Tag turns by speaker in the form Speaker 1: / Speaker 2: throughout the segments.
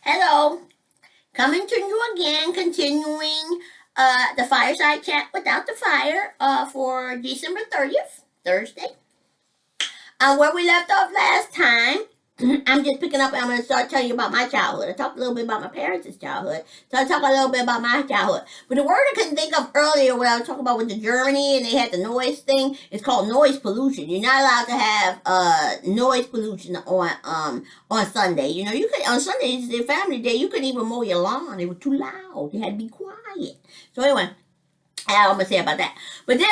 Speaker 1: Hello, coming to you again, continuing the fireside chat without the fire for December 30th, Thursday. Where we left off last time, I'm just picking up and I'm going to start telling you about my childhood. I talked a little bit about my parents' childhood, so I'll talk a little bit about my childhood. But the word I couldn't think of earlier when I was talking about with the Germany and they had the noise thing, it's called noise pollution. You're not allowed to have noise pollution on Sunday. You know, you could on Sundays, the family day, you couldn't even mow your lawn. It was too loud. You had to be quiet. So anyway, I'm gonna say about that. But then,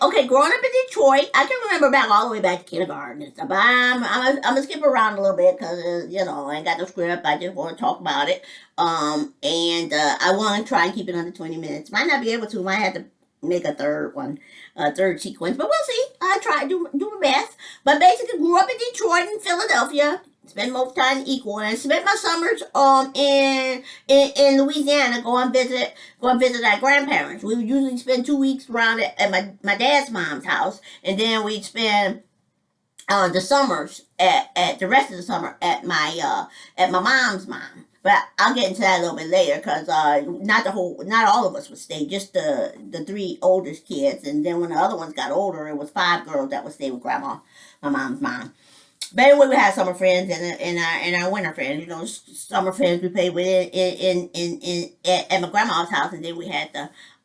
Speaker 1: okay, growing up in Detroit, I can remember back all the way back to kindergarten and stuff. But I'm gonna skip around a little bit because I ain't got no script. I just want to talk about it. And I want to try and keep it under 20 minutes. Might not be able to. Might have to make a third one, third sequence. But we'll see. I try to do my best. But basically, grew up in Detroit and Philadelphia. Spend most time equal, and I spent my summers in Louisiana. Go and visit our grandparents. We would usually spend 2 weeks around at my dad's mom's house, and then we'd spend the summers at the rest of the summer at my mom's mom. But I'll get into that a little bit later because not all of us would stay, just the three oldest kids, and then when the other ones got older, it was 5 girls that would stay with grandma, my mom's mom. But anyway, we had summer friends and our winter friends. You know, summer friends we played with at my grandma's house, and then we had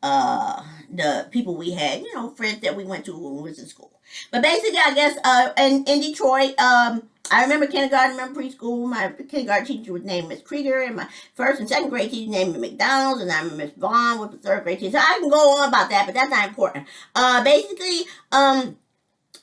Speaker 1: the people we had, friends that we went to when we was in school. But basically, I guess in Detroit, I remember kindergarten, I remember preschool. My kindergarten teacher was named Miss Krieger, and my first and second grade teacher named me McDonald's, and I remember Miss Vaughn was the third grade teacher. So I can go on about that, but that's not important. Basically,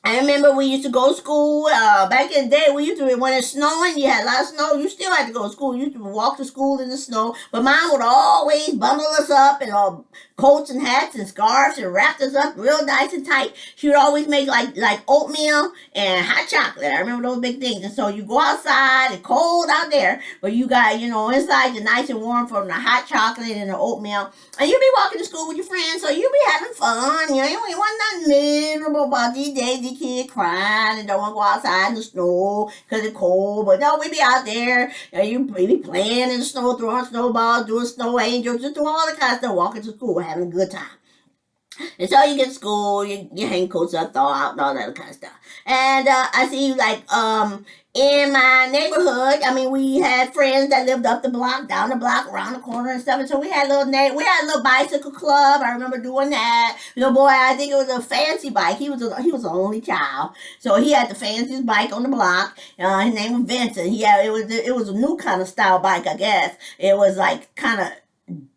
Speaker 1: I remember we used to go to school, back in the day, when it's snowing, you had a lot of snow, you still had to go to school. You used to walk to school in the snow, but Mom would always bundle us up in all coats and hats and scarves and wrapped us up real nice and tight. She would always make like oatmeal and hot chocolate. I remember those big things. And so you go outside, it's cold out there, but you got, inside you're nice and warm from the hot chocolate and the oatmeal. And you'll be walking to school with your friends, so you'll be having fun. You want nothing miserable about these days. These kids crying and don't want to go outside in the snow because it's cold. But no, we be out there. You be playing in the snow, throwing snowballs, doing snow angels, just doing all the kind of stuff, walking to school, having a good time. And so you get to school, you hang coats up, thaw out, and all that kind of stuff. And I see, in my neighborhood, we had friends that lived up the block, down the block, around the corner and stuff. And so we had a little bicycle club. I remember doing that. Little boy, I think it was a fancy bike. He was the only child, so he had the fanciest bike on the block. His name was Vincent. It was a new kind of style bike, I guess. It was like kind of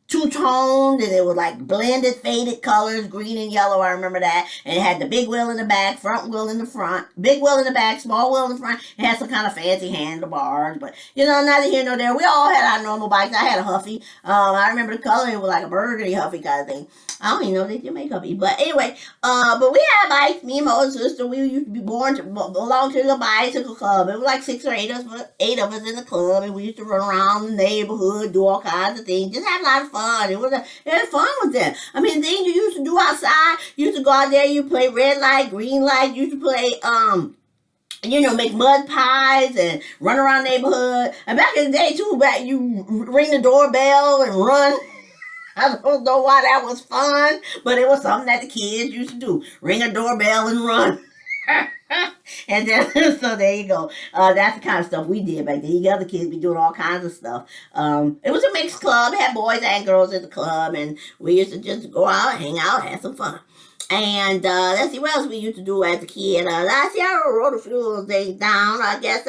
Speaker 1: two-toned, and it was like blended faded colors, green and yellow. I remember that. And it had the big wheel in the back, front wheel in the front, big wheel in the back, small wheel in the front. It had some kind of fancy handlebars, but neither here nor there. We all had our normal bikes. I had a Huffy. I remember the color. It was like a burgundy Huffy kind of thing. I don't even know if they still make Huffy, but anyway, but we had bikes. Me and my older sister, we used to be born to belong to the bicycle club. It was like 6 or 8 of us in the club, and we used to run around the neighborhood, do all kinds of things, just have a lot of fun. It was fun with that. Things you used to do outside. You used to go out there. You play red light, green light. You used to play make mud pies and run around the neighborhood. And back in the day too, you ring the doorbell and run. I don't know why that was fun, but it was something that the kids used to do. Ring a doorbell and run. And then, so there you go. That's the kind of stuff we did back then. The other kids be doing all kinds of stuff. It was a mixed club. It had boys and girls in the club, and we used to just go out, hang out, have some fun. And let's see what else we used to do as a kid. Last year I wrote a few little things down. I guess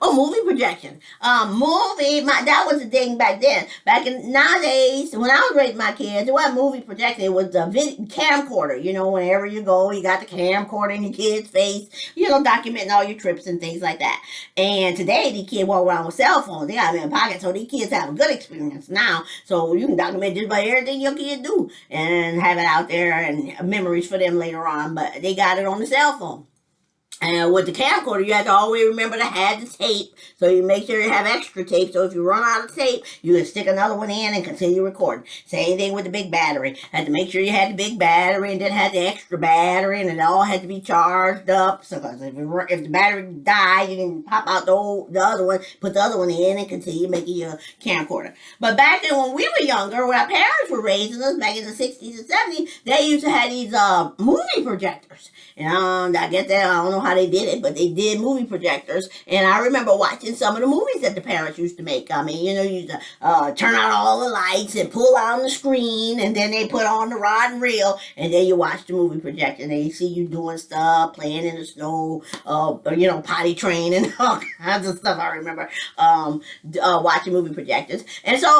Speaker 1: movie projection. That was the thing back then. Back in nowadays, when I was raising my kids, it wasn't movie projection. It was the camcorder. Whenever you go, you got the camcorder in your kid's face. Documenting all your trips and things like that. And today, these kids walk around with cell phones. They got them in their pocket, so these kids have a good experience now. So you can document just about everything your kids do and have it out there and memories for them later on, but they got it on the cell phone. And with the camcorder, you have to always remember to have the tape. So you make sure you have extra tape. So if you run out of tape, you can stick another one in and continue recording. Same thing with the big battery. Had to make sure you had the big battery and then had the extra battery, and it all had to be charged up. So if the battery died, you can pop out the other one, put the other one in, and continue making your camcorder. But back then, when we were younger, when our parents were raising us back in the 60s and 70s, they used to have these movie projectors. And I guess that I don't know how they did it, but they did movie projectors. And I remember watching some of the movies that the parents used to make. I mean, you used to turn out all the lights and pull out the screen, and then they put on the rod and reel, and then you watch the movie projector, and they see you doing stuff, playing in the snow, potty train and all kinds of stuff. I remember watching movie projectors. And so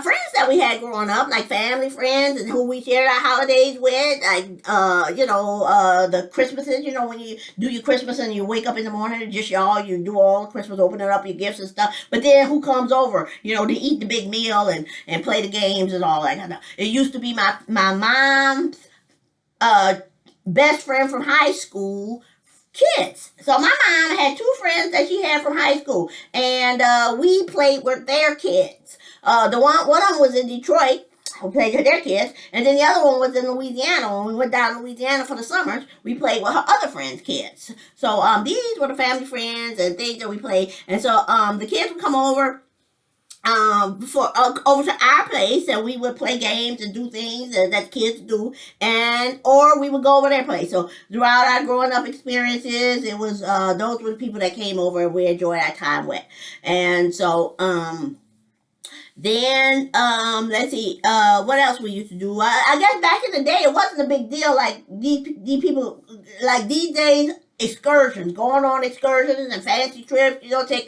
Speaker 1: friends that we had growing up, like family friends and who we shared our holidays with, like the Christmases, when you do your Christmas and you wake up in the morning, just y'all, you do all the Christmas, opening up your gifts and stuff. But then who comes over, to eat the big meal and play the games and all that kind of stuff. It used to be my mom's best friend from high school kids. So my mom had two friends that she had from high school, and we played with their kids. One of them was in Detroit. We played with their kids, and then the other one was in Louisiana. When we went down to Louisiana for the summers, we played with her other friends' kids. So these were the family friends and things that we played. And so the kids would come over over to our place, and we would play games and do things that kids do, or we would go over their place. So throughout our growing up experiences, it was those were the people that came over and we enjoyed our time with. And so then, let's see, what else we used to do? I guess back in the day, it wasn't a big deal like these people, like these days, excursions, going on excursions and fancy trips,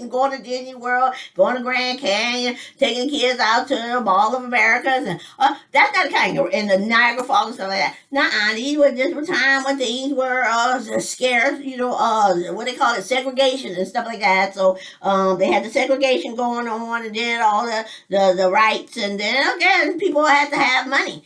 Speaker 1: going to Disney World, going to Grand Canyon, taking kids out to the Mall of Americas, and that's not the kind of, and the Niagara Falls and stuff like that. Nuh-uh, these were different time when things were scarce, what they call it, segregation and stuff like that. So they had the segregation going on and did all the rights, and then again, people had to have money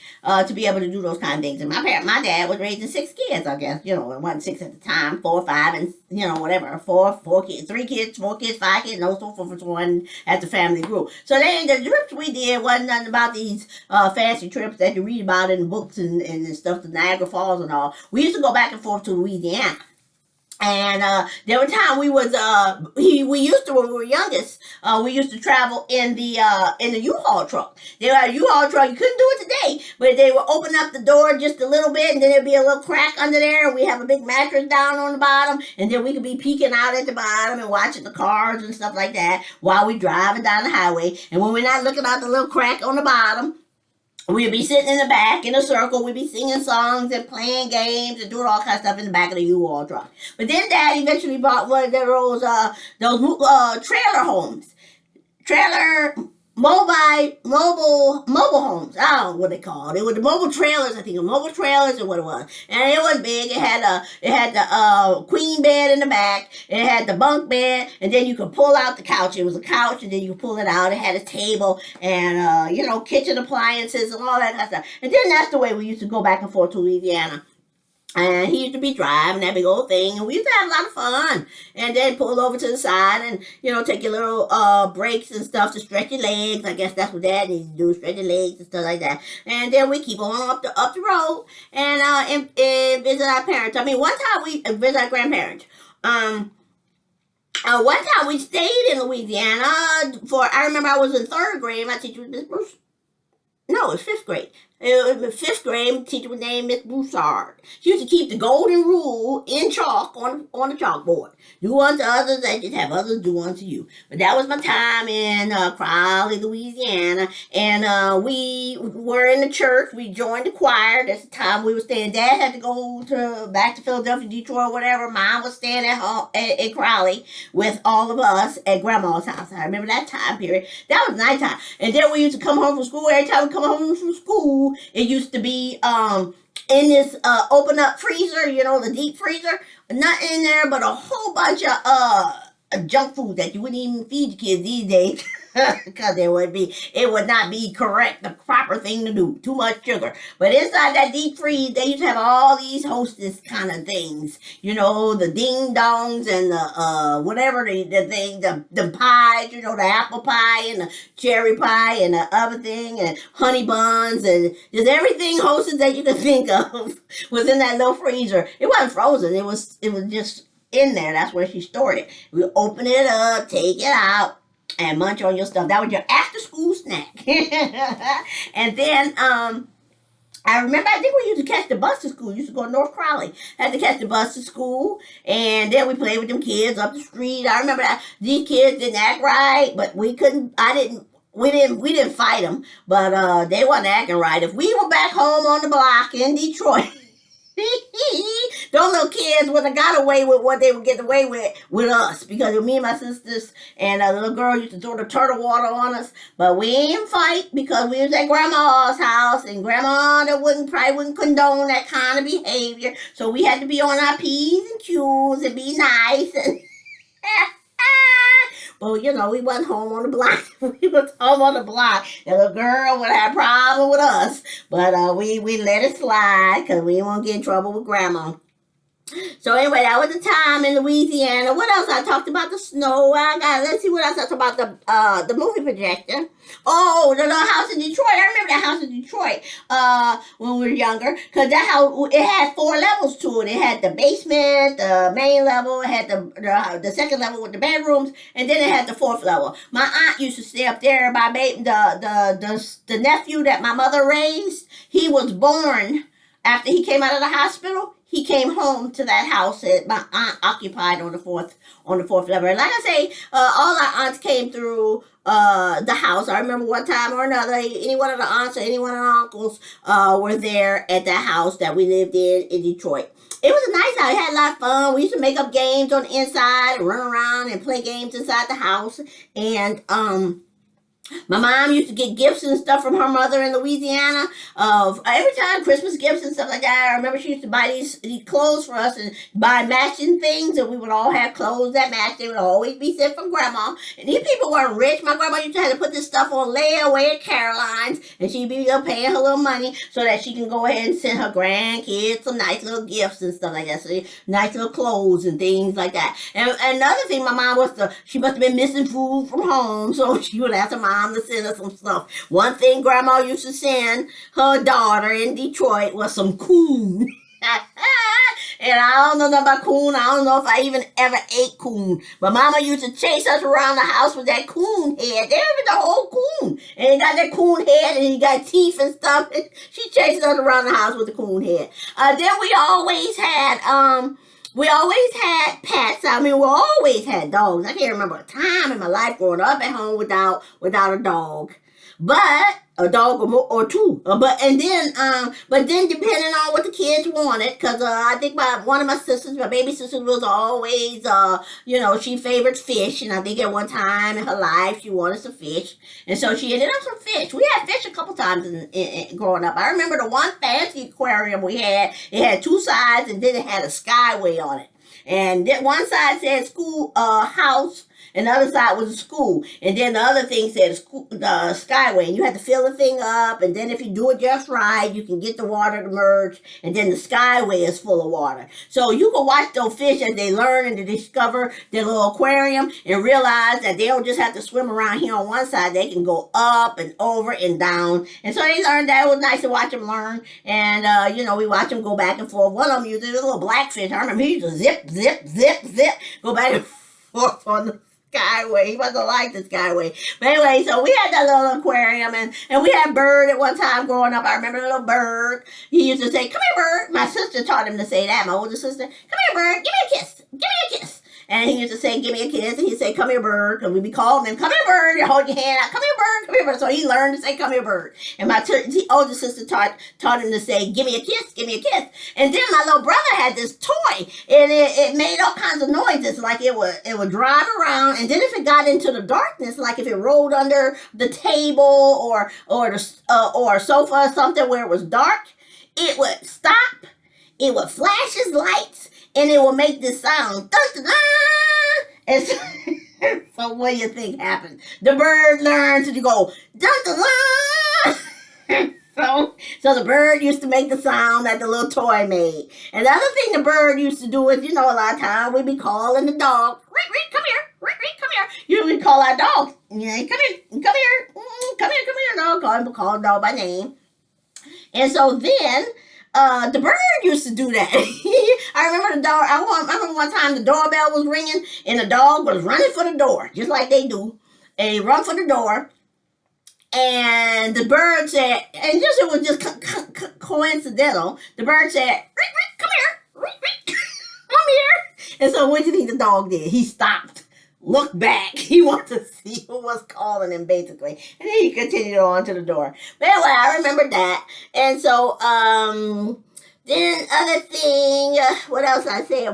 Speaker 1: to be able to do those kind of things. And my dad was raising 6 kids, I guess, it wasn't 6 at the time, 4 or 5, and whatever, 4 kids, 3 kids, 4 kids, 5 kids, and so forth and so on as the family grew. So then the trips we did wasn't nothing about these fancy trips that you read about in books and stuff, the Niagara Falls and all. We used to go back and forth to Louisiana. And there were times we used to, when we were youngest, we used to travel in the U-Haul truck. They had a U-Haul truck. You couldn't do it today, but they would open up the door just a little bit, and then there'd be a little crack under there, and we have a big mattress down on the bottom, and then we could be peeking out at the bottom and watching the cars and stuff like that while we driving down the highway. And when we're not looking out the little crack on the bottom, we'd be sitting in the back in a circle. We'd be singing songs and playing games and doing all kinds of stuff in the back of the U-Haul truck. But then Dad eventually bought one of those trailer homes. Mobile homes. I don't know what they called. It was the mobile trailers, I think. Mobile trailers is what it was. And it was big. It had the queen bed in the back. It had the bunk bed. And then you could pull out the couch. It was a couch, and then you could pull it out. It had a table and, kitchen appliances and all that kind of stuff. And then that's the way we used to go back and forth to Louisiana. And he used to be driving that big old thing, and we used to have a lot of fun. And then pull over to the side and, take your little breaks and stuff to stretch your legs. I guess that's what Dad needs to do, stretch your legs and stuff like that. And then we keep on up the road and visit our parents. I mean, one time we visit our grandparents. One time we stayed in Louisiana I remember I was in 3rd grade. My teacher was Miss Bruce. No, it was 5th grade. It was 5th grade. Teacher was named Miss Broussard. She used to keep the golden rule in chalk on the chalkboard. Do unto others as you'd have others do unto you. But that was my time in Crowley, Louisiana. And we were in the church. We joined the choir. That's the time we were staying. Dad had to go back to Philadelphia, Detroit, whatever. Mom was staying at home in Crowley with all of us at Grandma's house. I remember that time period. That was nighttime. And then we used to come home from school. Every time we come home from school, it used to be in this open up freezer, the deep freezer. Nothing in there but a whole bunch of junk food that you wouldn't even feed the kids these days. Because it would not be correct, the proper thing to do. Too much sugar. But inside that deep freeze, they used to have all these hostess kind of things. You know, the ding dongs and the whatever the thing, the pies. You know, the apple pie and the cherry pie and the other thing and honey buns and just everything hostess that you could think of was in that little freezer. It wasn't frozen. It was just in there. That's where she stored it. We open it up, take it out, and munch on your stuff. That was your after school snack. And then I remember, I think we used to catch the bus to school. We used to go to North Crowley. Had to catch the bus to school. And then we played with them kids up the street. I remember that these kids didn't act right, but we didn't fight them, but they wasn't acting right. If we were back home on the block in Detroit, those little kids would have got away with what they would get away with us, because me and my sisters and a little girl used to throw the turtle water on us, but we didn't fight because we was at grandma's house, and grandma probably wouldn't condone that kind of behavior, so we had to be on our P's and Q's and be nice and but you know, we wasn't home on the block. We was home on the block. And the girl would have a problem with us. But we let it slide because we didn't want to get in trouble with grandma. So anyway, that was the time in Louisiana. What else? I talked about the snow. Let's see what else I talked about. The movie projector. Oh, the little house in Detroit. I remember that house in Detroit when we were younger, because that house, it had 4 levels to it. It had the basement, the main level, it had the second level with the bedrooms, and then it had the 4th level. My aunt used to stay up there. The nephew that my mother raised, he was born after he came out of the hospital. He came home to that house that my aunt occupied on the fourth level. And like I say, all our aunts came through the house. I remember one time or another, any one of the aunts or any one of the uncles were there at that house that we lived in Detroit. It was a nice house. It had a lot of fun. We used to make up games on the inside and run around and play games inside the house. And my mom used to get gifts and stuff from her mother in Louisiana. Every time, Christmas gifts and stuff like that. I remember she used to buy these clothes for us and buy matching things, and we would all have clothes that matched. They would always be sent from grandma. And these people weren't rich. My grandma used to have to put this stuff on layaway at Caroline's, and she'd be paying her little money so that she can go ahead and send her grandkids some nice little gifts and stuff like that. So nice little clothes and things like that. And another thing, my mom she must have been missing food from home, so she would ask her mom to send her some stuff. One thing grandma used to send her daughter in Detroit was some coon. And I don't know nothing about coon. I don't know if I even ever ate coon. But mama used to chase us around the house with that coon head. There was the whole coon. And he got that coon head and he got teeth and stuff. And she chased us around the house with the coon head. Then we always had pets. I mean, we always had dogs. I can't remember a time in my life growing up at home without a dog. But a dog or two. But then depending on what the kids wanted, because I think one of my sisters, my baby sister, was always, she favored fish, and I think at one time in her life she wanted some fish, and so she ended up some fish. We had fish a couple times in growing up. I remember the one fancy aquarium we had. It had 2 sides, and then it had a skyway on it. And one side said school house, and the other side was a school. And then the other thing said skyway. And you had to fill the thing up. And then if you do it just right, you can get the water to merge. And then the skyway is full of water. So you can watch those fish as they learn and they discover their little aquarium and realize that they don't just have to swim around here on one side. They can go up and over and down. And so they learned that. It was nice to watch them learn. And, we watch them go back and forth. One of them used a little blackfish. I remember he used to zip, zip, zip, zip, go back and forth on the skyway. He wasn't like the skyway. But anyway, so we had that little aquarium, and we had Bird at one time growing up. I remember the little Bird. He used to say, "Come here, Bird." My sister taught him to say that. My older sister, "Come here, Bird. Give me a kiss. Give me a kiss." And he used to say, "Give me a kiss." And he'd say, "Come here, Bird." And we'd be calling him, "Come here, Bird." You hold your hand out, "Come here, Bird. Come here, Bird." So he learned to say, "Come here, Bird." And my older sister taught him to say, "Give me a kiss. Give me a kiss." And then my little brother had this toy, and it made all kinds of noises, like it would drive around. And then if it got into the darkness, like if it rolled under the table or a sofa or something where it was dark, it would stop. It would flash its lights, and it would make this sound. Dun, dun, dun. And so, so what do you think happened? The bird learned to go, dun dun dun. So the bird used to make the sound that the little toy made. And the other thing the bird used to do is, a lot of times we'd be calling the dog, Reek, Reek, come here, Reek, Reek, come here. We call our dog, come here, come here, come here, dog. Call the dog by name. And so then the bird used to do that. I remember the dog. I remember one time the doorbell was ringing and the dog was running for the door, just like they do. And he run for the door. And the bird said, and just it was just coincidental. The bird said, Reek, Reek, come here, Reek, Reek, come here. And so what do you think the dog did? He stopped, looked back. He wanted to see who was calling him, basically. And then he continued on to the door. But anyway, I remember that. And so, then other thing, what else I say?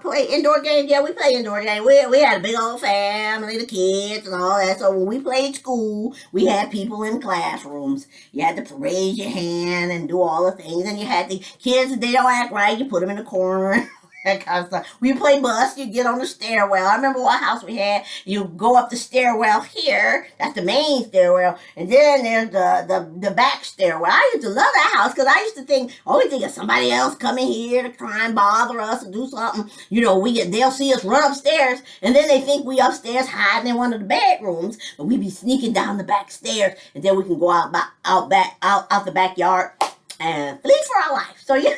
Speaker 1: Play indoor games. Yeah, we play indoor games. We had a big old family, the kids and all that. So when we played school, we had people in classrooms. You had to raise your hand and do all the things. And you had the kids, if they don't act right, you put them in the corner. That kind of stuff. We play bus, you get on the stairwell. I remember what house we had. You go up the stairwell here. That's the main stairwell. And then there's the back stairwell. I used to love that house because I used to think, we think of somebody else coming here to try and bother us and do something. They'll see us run upstairs and then they think we upstairs hiding in one of the bedrooms. But we be sneaking down the back stairs and then we can go out the backyard and flee for our life. So yeah.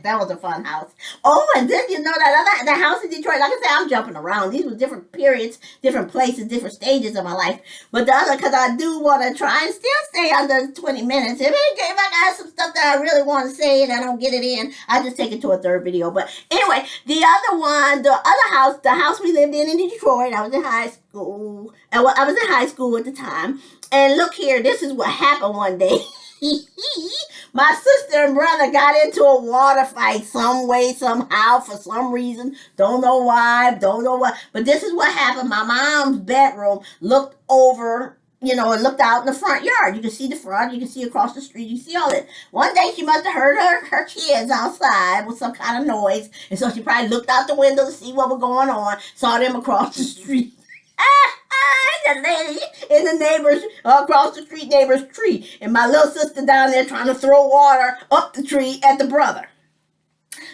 Speaker 1: That was a fun house. Oh, and then that house in Detroit, like I said, I'm jumping around. These were different periods, different places, different stages of my life. But the other, because I do want to try and still stay under 20 minutes. If I got some stuff that I really want to say and I don't get it in, I just take it to a third video. But anyway, the other house, the house we lived in Detroit, I was in high school. I was in high school at the time. And look here, this is what happened one day. My sister and brother got into a water fight some way, somehow, for some reason. Don't know why, But this is what happened. My mom's bedroom looked over, and looked out in the front yard. You can see the front, you can see across the street, you can see all that. One day she must have heard her kids outside with some kind of noise. And so she probably looked out the window to see what was going on, saw them across the street. The lady in the neighbor's across the street neighbor's tree, and my little sister down there trying to throw water up the tree at the brother.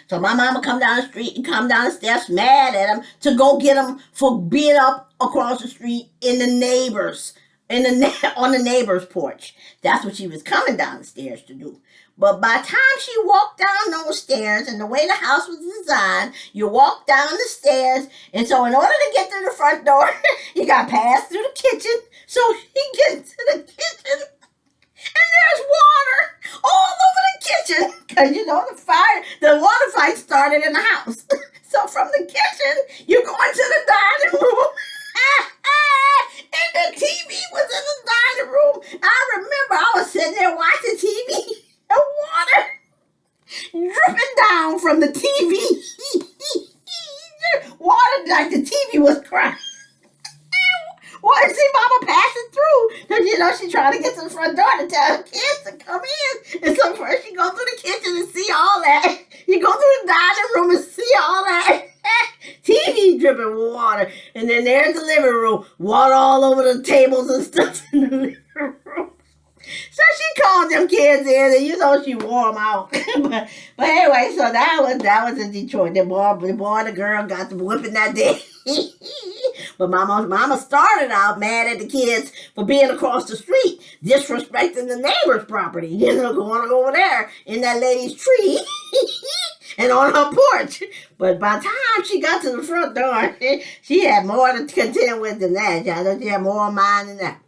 Speaker 1: So my mama come down the street and come down the steps mad at him to go get him for being up across the street in the neighbor's on the neighbor's porch. That's what she was coming down the stairs to do. But by the time she walked down those stairs, and the way the house was designed, you walk down the stairs, and so in order to get to the front door, you got to pass through the kitchen. So she gets to the kitchen, and there's water all over the kitchen, because the water fight started in the house. So from the kitchen, you go into the dining room, and the TV was in the dining room. I remember I was sitting there watching TV. The water dripping down from the TV. Water like the TV was crying. Well, see Mama passing through. Because, she's trying to get to the front door to tell her kids to come in. And so first you go through the kitchen and see all that. You go through the dining room and see all that. TV dripping with water. And then there's the living room. Water all over the tables and stuff in the living room. So she called them kids in, and she wore them out. but anyway, so that was in Detroit. The boy, the girl got the whipping that day. But mama started out mad at the kids for being across the street, disrespecting the neighbor's property. Going over there in that lady's tree and on her porch. But by the time she got to the front door, she had more to contend with than that. She had more of mine than that.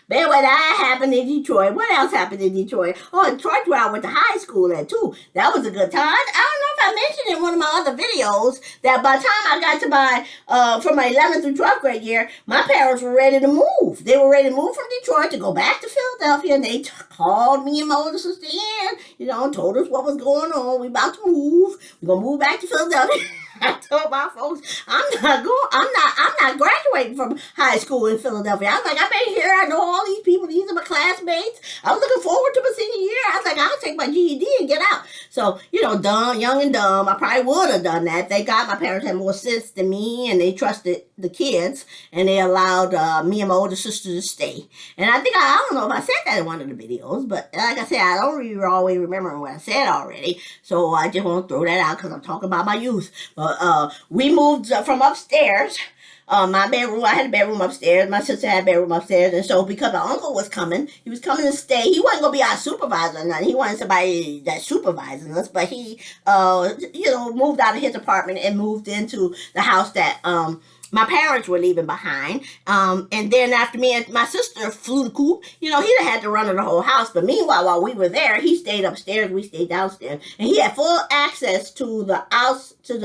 Speaker 1: But anyway, that happened in Detroit. What else happened in Detroit? Oh, Detroit, where I went to high school at, too. That was a good time. I don't know if I mentioned in one of my other videos that by the time I got to from my 11th through 12th grade year, my parents were ready to move. They were ready to move from Detroit to go back to Philadelphia, and they called me and my older sister in, told us what was going on. We about to move. We're going to move back to Philadelphia. I told my folks, I'm not graduating graduating from high school in Philadelphia. I was like, I've been here. I know all these people. These are my classmates. I was looking forward to my senior year. I was like, I'll take my GED and get out. So, dumb, young and dumb. I probably would have done that. Thank God my parents had more sense than me, and they trusted the kids, and they allowed me and my older sister to stay. And I think, I don't know if I said that in one of the videos, but like I said, I don't really always remember what I said already. So I just want to throw that out because I'm talking about my youth. But we moved from upstairs. My bedroom, I had a bedroom upstairs. My sister had a bedroom upstairs. And so because my uncle was coming, he was coming to stay. He wasn't going to be our supervisor or nothing. He wanted somebody that's supervising us. But he, moved out of his apartment and moved into the house that my parents were leaving behind. And then after me and my sister flew the coop, he had to run the whole house. But meanwhile, while we were there, he stayed upstairs, we stayed downstairs. And he had full access to the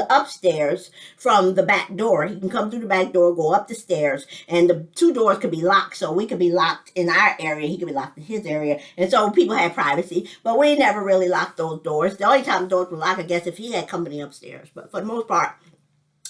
Speaker 1: upstairs from the back door. He can come through the back door, go up the stairs, and the two doors could be locked. So we could be locked in our area, he could be locked in his area. And so people had privacy. But we never really locked those doors. The only time the doors were locked, I guess, if he had company upstairs. But for the most part,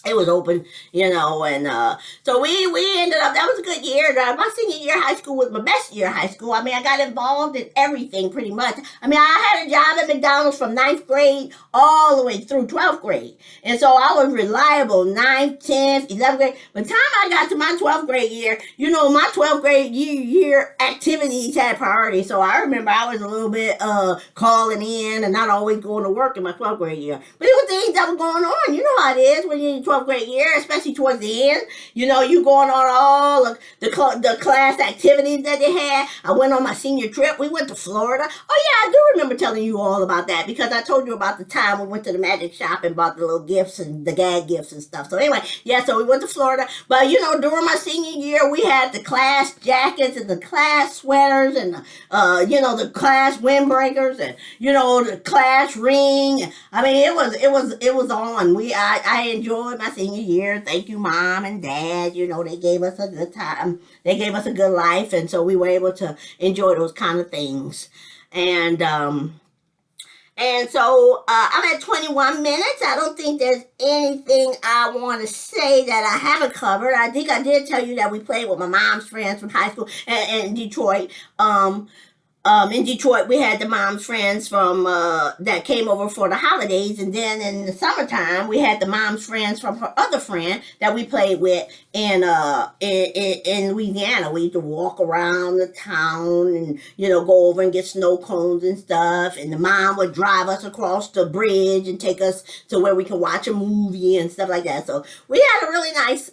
Speaker 1: it was open, and so we ended up, that was a good year. My senior year of high school was my best year of high school. I mean, I got involved in everything pretty much. I mean, I had a job at McDonald's from 9th grade all the way through 12th grade. And so I was reliable 9th, 10th, 11th grade. By the time I got to my 12th grade year, my 12th grade year activities had priority. So I remember I was a little bit calling in and not always going to work in my 12th grade year. But it was things that were going on. You know how it is when you're in 12th grade year, especially towards the end. You going on all of the class activities that they had. I went on my senior trip. We went to Florida. Oh yeah, I do remember telling you all about that because I told you about the time we went to the magic shop and bought the little gifts and the gag gifts and stuff. So anyway, yeah, so we went to Florida. But during my senior year, we had the class jackets and the class sweaters and the class windbreakers and the class ring. I mean, it was on. I enjoyed my senior year. Thank you, Mom and Dad. They gave us a good time. They gave us a good life, and so we were able to enjoy those kind of things. And so I'm at 21 minutes. I don't think there's anything I want to say that I haven't covered. I think I did tell you that we played with my mom's friends from high school and Detroit. In Detroit, we had the mom's friends from that came over for the holidays, and then in the summertime, we had the mom's friends from her other friend that we played with in Louisiana. We used to walk around the town and go over and get snow cones and stuff. And the mom would drive us across the bridge and take us to where we could watch a movie and stuff like that. So we had really nice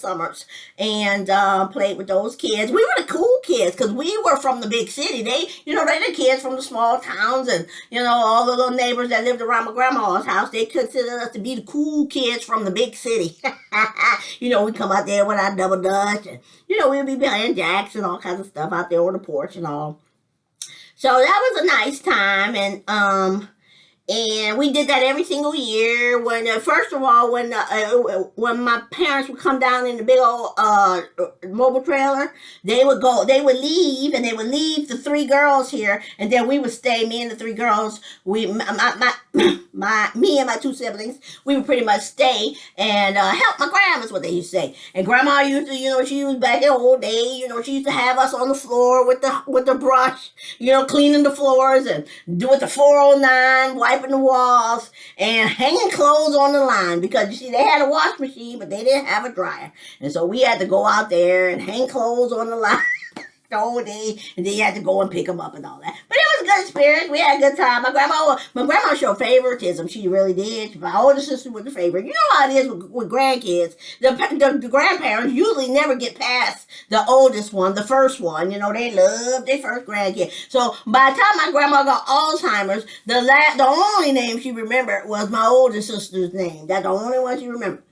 Speaker 1: summers and played with those kids. We were the cool kids because we were from the big city. They the kids from the small towns and, all the little neighbors that lived around my grandma's house, they considered us to be the cool kids from the big city. We come out there with our double dutch and, we'd be playing jacks and all kinds of stuff out there on the porch and all. So that was a nice time, and we did that every single year. When first of all, when my parents would come down in the big old mobile trailer, they would leave the three girls here, and then we would stay. Me and the three girls, me and my two siblings, we would pretty much stay and help my grandma's what they used to say. And grandma used to, she was back in the old day, she used to have us on the floor with the brush, cleaning the floors and with the 409, wiping the walls and hanging clothes on the line because you see they had a wash machine but they didn't have a dryer, and so we had to go out there and hang clothes on the line the whole day, and then you had to go and pick them up and all that. But it was a good experience. We had a good time. My grandma showed favoritism. She really did. My older sister was the favorite. You know how it is with grandkids. The grandparents usually never get past the oldest one, the first one. They love their first grandkid. So by the time my grandma got Alzheimer's, the only name she remembered was my older sister's name. That's the only one she remembered.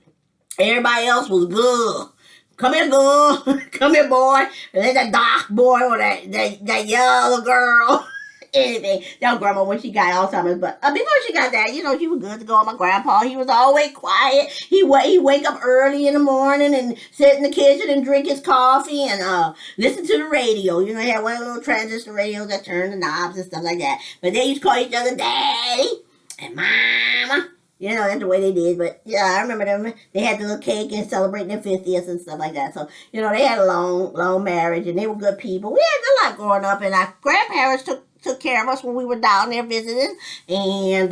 Speaker 1: Everybody else was good. Come here, girl. Come here, boy. There's that dark boy or that yellow girl. Anything. That was grandma when she got Alzheimer's. But before she got that, she was good to go. My grandpa, he was always quiet. He wake up early in the morning and sit in the kitchen and drink his coffee and listen to the radio. He had one of those little transistor radios that turned the knobs and stuff like that. But they used to call each other Daddy and Mama. You know, that's the way they did. But yeah, I remember them. They had the little cake and celebrating their 50th and stuff like that. So, you know, they had a long marriage and they were good people. We had a lot growing up, and our grandparents took care of us when we were down there visiting, and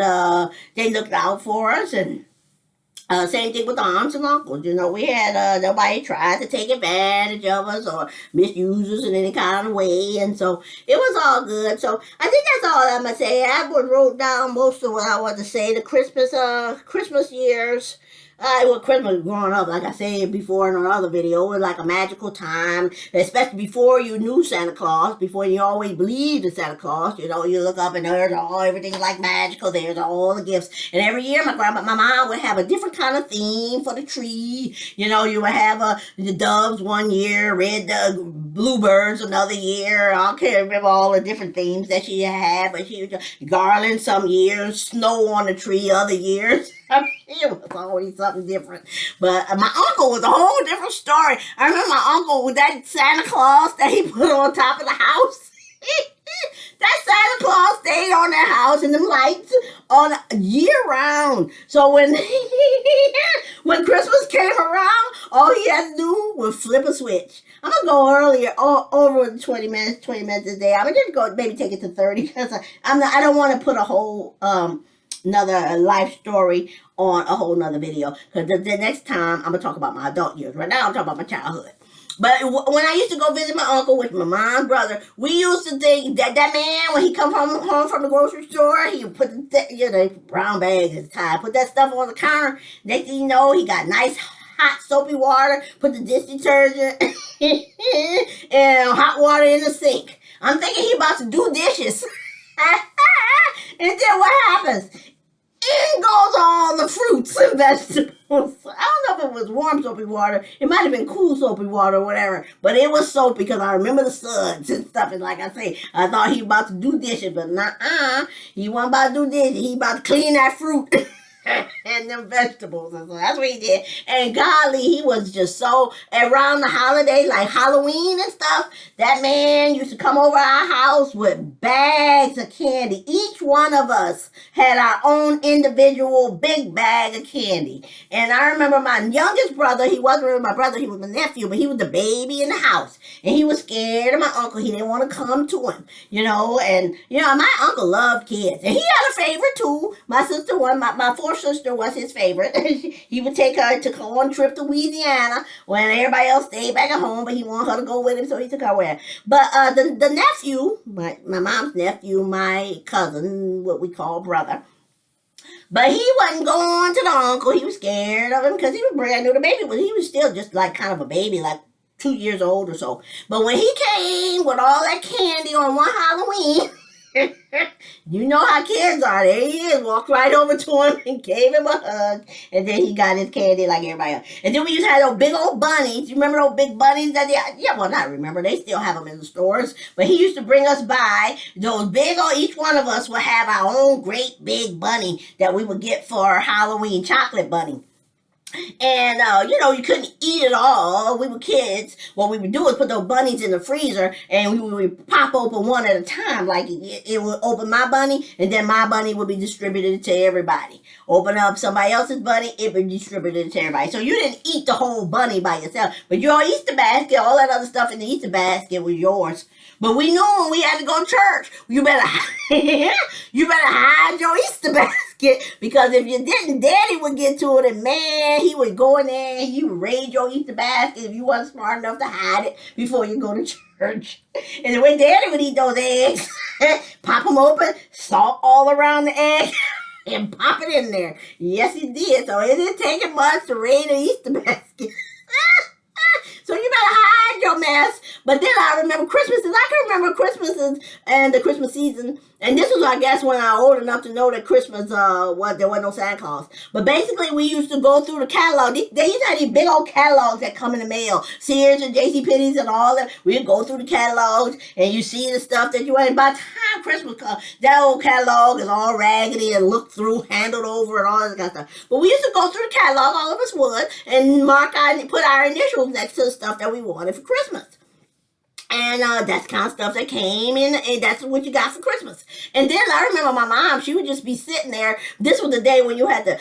Speaker 1: they looked out for us. And same thing with the aunts and uncles. You know, we had nobody tried to take advantage of us or misuse us in any kind of way, and so it was all good. So I think that's all I'm gonna say. I wrote down most of what I wanted to say. The Christmas years. Well, Christmas growing up, like I said before in another video, was like a magical time, especially before you knew Santa Claus, before you always believed in Santa Claus. You know, you look up and there's everything's like magical. There's all the gifts. And every year my mom would have a different kind of theme for the tree. You know, you would have the doves one year, red bluebirds another year. I can't remember all the different themes that she had, but she was garland some years, snow on the tree other years. I mean, it was always something different. But my uncle was a whole different story. I remember my uncle with that Santa Claus that he put on top of the house. That Santa Claus stayed on that house and them lights on year round. So when when Christmas came around, all he had to do was flip a switch. I'm gonna go earlier, over 20 minutes a day. I'm gonna just go maybe take it to 30 because I don't want to put a whole another life story on a whole nother video, because the next time I'm gonna talk about my adult years. Right now I'm talking about my childhood. But when I used to go visit my uncle with my mom's brother, we used to think that man, when he come home from the grocery store, he would put the brown bags at the time, put that stuff on the counter. Next thing you know, he got nice hot soapy water, put the dish detergent and hot water in the sink. I'm thinking he about to do dishes. And then what happens? In goes all the fruits and vegetables. I don't know if it was warm soapy water. It might have been cool soapy water or whatever. But it was soap because I remember the suds and stuff. And like I say, I thought he was about to do dishes. But nah, he wasn't about to do dishes. He about to clean that fruit. And them vegetables, and so that's what he did. And golly, he was just so around the holiday, like Halloween and stuff. That man used to come over our house with bags of candy. Each one of us had our own individual big bag of candy. And I remember my youngest brother, he wasn't really my brother, he was my nephew, but he was the baby in the house. And he was scared of my uncle. He didn't want to come to him, And, my uncle loved kids. And he had a favorite, too. My sister, my fourth sister was his favorite. He would take her to go on a trip to Louisiana when everybody else stayed back at home, but he wanted her to go with him, so he took her with him. But the nephew, my mom's nephew, my cousin, what we call brother, but he wasn't going to the uncle. He was scared of him because he was brand new. The baby he was still just like kind of a baby, like 2 years old or so. But when he came with all that candy on one Halloween, you know how kids are. There he is, walked right over to him and gave him a hug, and then he got his candy like everybody else. And then we used to have those big old bunnies. You remember those big bunnies that not remember. They still have them in the stores. But he used to bring us by those big old, each one of us would have our own great big bunny that we would get for Halloween, chocolate bunny. And, you couldn't eat it all. We were kids. What we would do is put those bunnies in the freezer, and we would pop open one at a time. Like, it would open my bunny, and then my bunny would be distributed to everybody. Open up somebody else's bunny, it would be distributed to everybody. So you didn't eat the whole bunny by yourself. But your Easter basket, all that other stuff in the Easter basket was yours. But we knew when we had to go to church, you better hide your Easter basket, because if you didn't, Daddy would get to it, and man, he would go in there and he would raid your Easter basket if you wasn't smart enough to hide it before you go to church. And the way Daddy would eat those eggs, pop them open, salt all around the egg, and pop it in there. Yes, he did. So it didn't take him much to raid an Easter basket. So you better hide your mess. But then I remember Christmases. I can remember Christmases and the Christmas season. And this was, I guess, when I was old enough to know that Christmas, there wasn't no Santa Claus. But basically, we used to go through the catalog. They used to have these big old catalogs that come in the mail. Sears and JCPenney's and all that. We'd go through the catalogs, and you see the stuff that you want. And by the time Christmas comes, that old catalog is all raggedy and looked through, handled over, and all that kind of stuff. But we used to go through the catalog, all of us would, and put our initials next to the stuff that we wanted for Christmas. And that's the kind of stuff that came in, and that's what you got for Christmas. And then I remember my mom, she would just be sitting there. This was the day when you had to,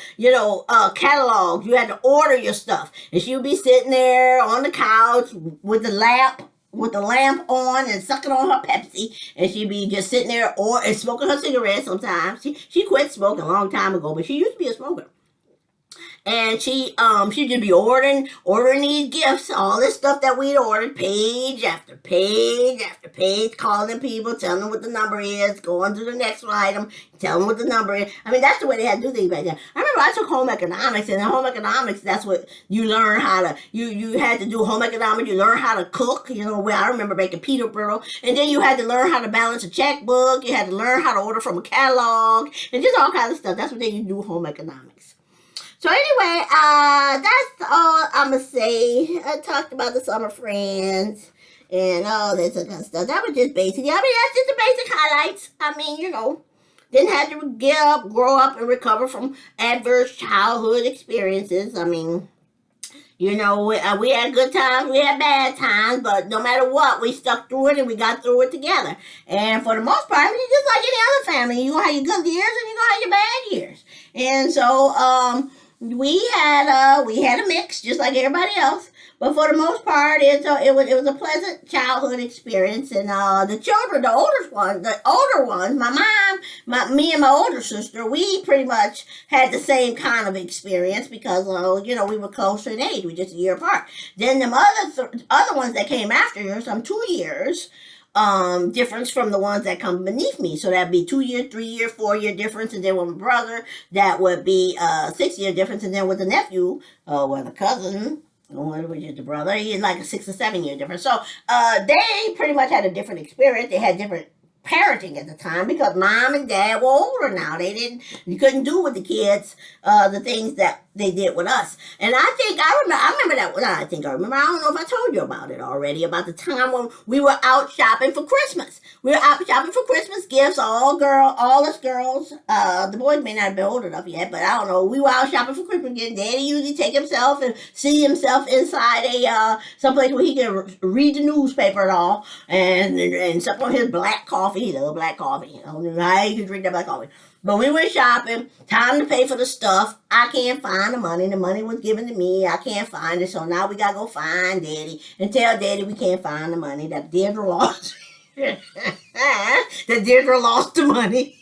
Speaker 1: catalog. You had to order your stuff. And she would be sitting there on the couch with the lamp on and sucking on her Pepsi. And she'd be just sitting there and smoking her cigarette sometimes. She quit smoking a long time ago, but she used to be a smoker. And she'd just be ordering these gifts, all this stuff that we'd ordered, page after page after page, calling people, telling them what the number is, going to the next item, telling them what the number is. I mean, that's the way they had to do things back then. I remember I took home economics, and in home economics, that's what you learn how to, you had to do home economics, you learn how to cook, where I remember making Peterborough, and then you had to learn how to balance a checkbook, you had to learn how to order from a catalog, and just all kinds of stuff. That's what they do home economics. So anyway, that's all I'm going to say. I talked about the summer friends and all this kind of stuff. That was just basic. I mean, that's just the basic highlights. I mean, didn't have to get up, grow up, and recover from adverse childhood experiences. I mean, we had good times, we had bad times, but no matter what, we stuck through it and we got through it together. And for the most part, I mean, just like any other family, you're going to have your good years and you're going to have your bad years. And so, we had a mix just like everybody else, but for the most part, it was a pleasant childhood experience. And the children, the older ones, my mom, me and my older sister, we pretty much had the same kind of experience because we were closer in age, we just a year apart. Then them other ones that came after her, some 2 years. Difference from the ones that come beneath me. So that'd be 2 year, 3 year, 4 year difference. And then with my brother, that would be 6 year difference. And then with the nephew, with a cousin, which is the brother, he's like a 6 or 7 year difference. So they pretty much had a different experience. They had different parenting at the time because mom and dad were older now. You couldn't do with the kids the things that they did with us. And I remember that. I don't know if I told you about it already, about the time when we were out shopping for Christmas. We were out shopping for Christmas gifts, all us girls. The boys may not have been old enough yet, but I don't know. We were out shopping for Christmas gifts. Daddy usually take himself and see himself inside someplace where he can read the newspaper and all, and sup on his black coffee. He loved black coffee. I don't know how he could drink that black coffee. But we went shopping, time to pay for the stuff. I can't find the money. The money was given to me. I can't find it. So now we got to go find Daddy and tell Daddy we can't find the money. That Deirdre lost. That Deirdre lost the money.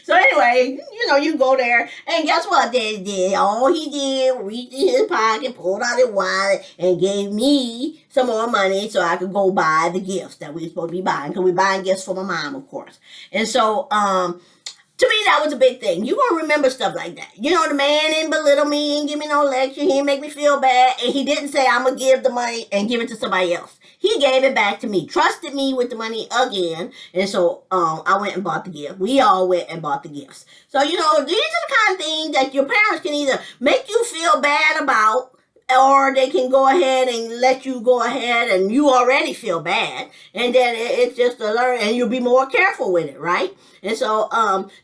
Speaker 1: So anyway, you go there. And guess what Daddy did? All he did was reach in his pocket, pulled out his wallet, and gave me some more money so I could go buy the gifts that we were supposed to be buying. Because we're buying gifts for my mom, of course. And so, to me, that was a big thing. You're going to remember stuff like that. The man didn't belittle me and give me no lecture. He didn't make me feel bad. And he didn't say, I'm going to give the money and give it to somebody else. He gave it back to me, trusted me with the money again. And so I went and bought the gift. We all went and bought the gifts. So, these are the kind of things that your parents can either make you feel bad about, or they can go ahead and let you go ahead and you already feel bad. And then it's just a learn, and you'll be more careful with it, right? And so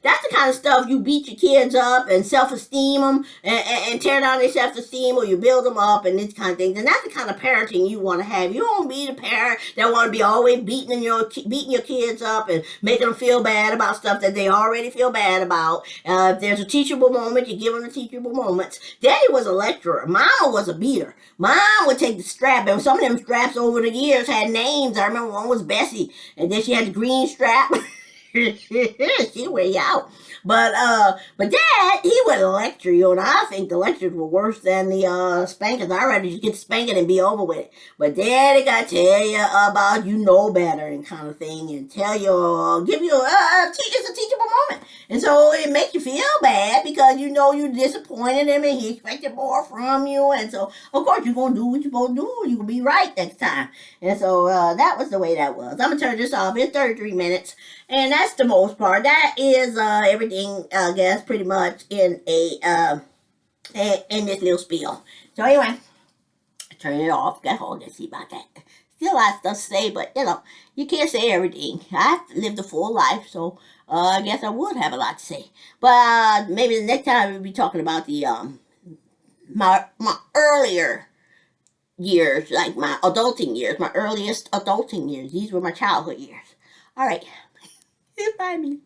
Speaker 1: that's the kind of stuff you beat your kids up and self-esteem them and tear down their self-esteem, or you build them up and this kind of things. And that's the kind of parenting you want to have. You don't be the parent that want to be always beating your kids up and making them feel bad about stuff that they already feel bad about. If there's a teachable moment, you give them the teachable moments. Daddy was a lecturer. Mama was a beater. Mom would take the strap, and some of them straps over the years had names. I remember one was Bessie, and then she had the green strap. She wear you out. But Dad, he would lecture you, and I think the lectures were worse than the spankings. I'd rather just get spanking and be over with it. But Daddy got to tell you about better and kind of thing, and tell you, give you it's a teachable moment. And so it makes you feel bad because you disappointed him and he expected more from you. And so, of course, you're going to do what you're supposed to do. You're going to be right next time. And so that was the way that was. I'm going to turn this off in 33 minutes. And that's the most part. That is everything, I guess, pretty much in in this little spiel. So anyway, turn it off. Got hold. Let's see about that. Still a lot of stuff to say, but you can't say everything. I've lived a full life, so I guess I would have a lot to say. But maybe the next time we'll be talking about the my earlier years, like my adulting years, my earliest adulting years. These were my childhood years. All right. Bye, me.